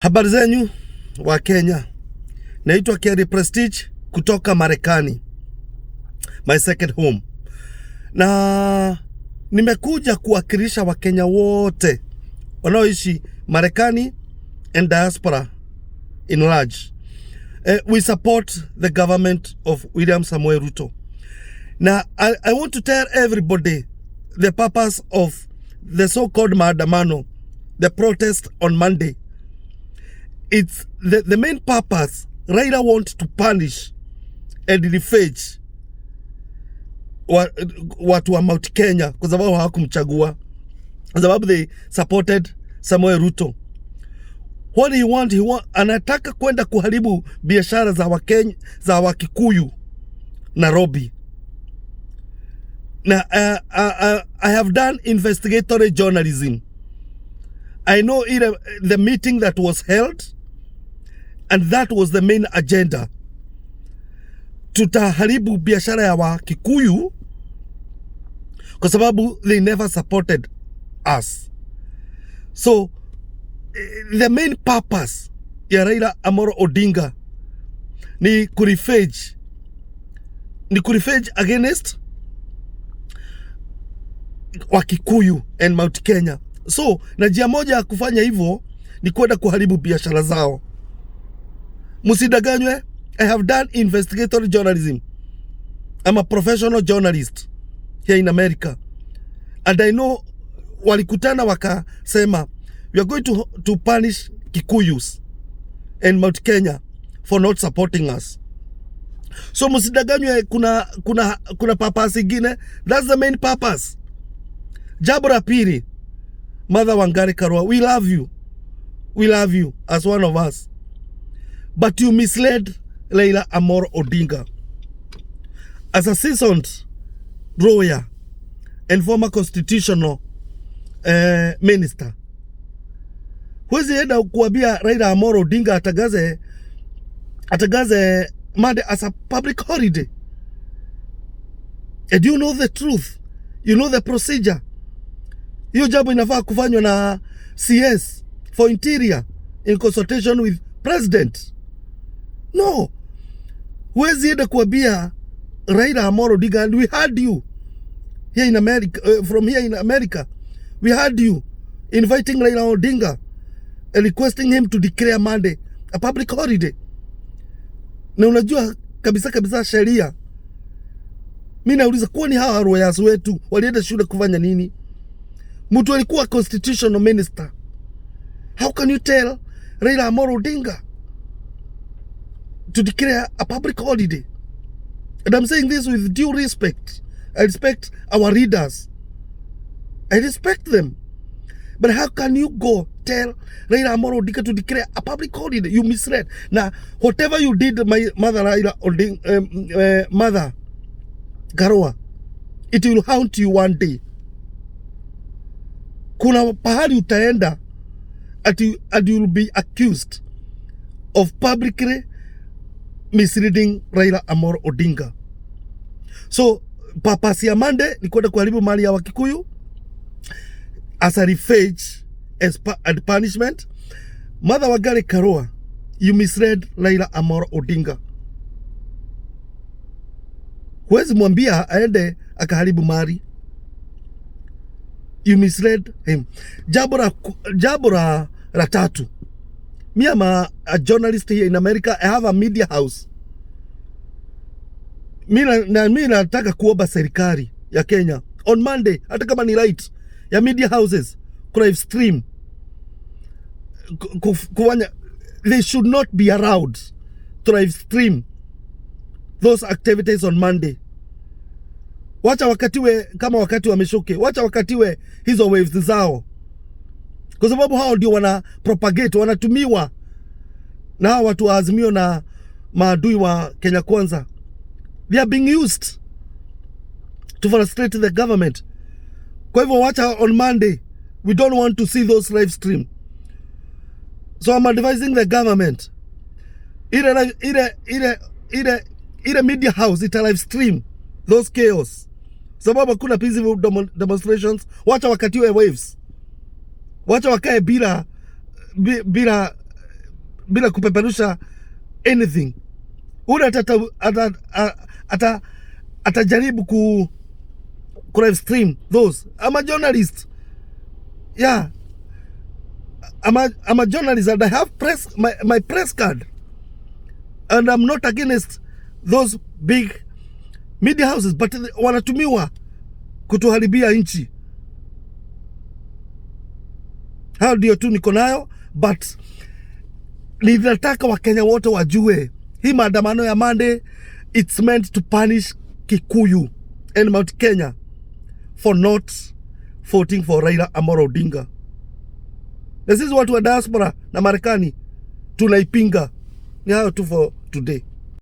Habari zenyu wa Kenya. Naitwa Kerry Prestige kutoka Marekani. My second home. Na nimekuja kuwakilisha Wakenya wote wanaoishi Marekani and diaspora in large. We support the government of William Samoei Ruto. Now, I want to tell everybody the purpose of the so-called maandamano, the protest on Monday. It's the main purpose. Raila wants to punish and defage watu wa Mount Kenya kwa sababu hawakumchagua, kwa sababu they supported Samoei Ruto. What he want, anataka kwenda kuharibu biashara za Wakenya, za Wakikuyu Nairobi. Now, I have done investigatory journalism. I know the meeting that was held, and that was the main agenda. Tutaharibu biashara ya Wakikuyu kwa sababu they never supported us. So the main purpose ya Raila Amolo Odinga ni kurefage against Wakikuyu and Mount Kenya. So na njia moja ya kufanya hivyo ni kwenda kuharibu biashara zao. Musidaganywe, I have done investigatory journalism. I'm a professional journalist here in America. And I know walikutana wakasema we are going to punish Kikuyus and Mount Kenya for not supporting us. So musidaganywe, kuna purpose ingine. That's the main purpose. Jambo la pili, Mother Wangari Karua, we love you. We love you as one of us. But you misled Raila Amolo Odinga. As a seasoned lawyer and former constitutional minister, huwezi enda kuambia Raila Amolo Odinga atagaze Monday as a public holiday. And you know the truth. You know the procedure. Hiyo jambo inafaa kufanywa na CS for Interior in consultation with President. No. Huwezi enda kuambia Raila Amolo Odinga, and we heard you here in America, from here in America. We heard you inviting Raila Odinga and requesting him to declare Monday a public holiday. Na unajua kabisa sheria. Mimi nauliza, kwa ni hawa lawyers wetu walienda shule kufanya nini? Mtu alikuwa constitutional minister. How can you tell Raila Amolo Odinga to declare a public holiday? And I'm saying this with due respect. I respect our readers. I respect them. But how can you go tell Raila Amolo Odinga to declare a public holiday? You misread. Now, whatever you did, my mother Raila Odinga, Mother Karua, it will haunt you one day. Kuna pahali utaenda and you will be accused of publicly misleading Raila Amolo Odinga. So purpose ya Monday ni kwenda kuharibu mali ya Wakikuyu as a revenge and punishment. Mother Wangari Karua, you misread Raila Amolo Odinga. Huwezi mwambia aende akaharibu mali. You misread him. Jambo la tatu. Me, I'm a journalist here in America. I have a media house. Mimi nataka kuomba serikali ya Kenya on Monday, hata kama ni right ya media houses, live stream. They should not be allowed to live stream those activities on Monday. Wacha wakatiwe kama wakati wameshuke. Wacha wakatiwe hizo waves zao. Kwa sababu hao ndio wana propagate, wanatumiwa na hao watu wa Azimio na maadui wa Kenya Kwanza. They are being used to frustrate the government. Kwa hivyo wacha on Monday, we don't want to see those live stream. So I'm advising the government, ile media house ita live stream those chaos. Sababu kuna peaceful demonstrations. Wacha wakatiwe waves. Wacha wakae bila bila kupeperusha anything. Ule atajaribu ku live stream those. I'm a journalist. Yeah. I'm a journalist and I have my press card. And I'm not against those big media houses, but wanatumiwa kutuharibia nchi. Hao ndio tu niko nayo, but ninataka Wakenya wote wajue hii maandamano ya Monday, it's meant to punish Kikuyu and Mount Kenya for not voting for Raila Amolo Odinga. Na sisi watu wa diaspora na Marekani tunaipinga. Ni hayo tu for today.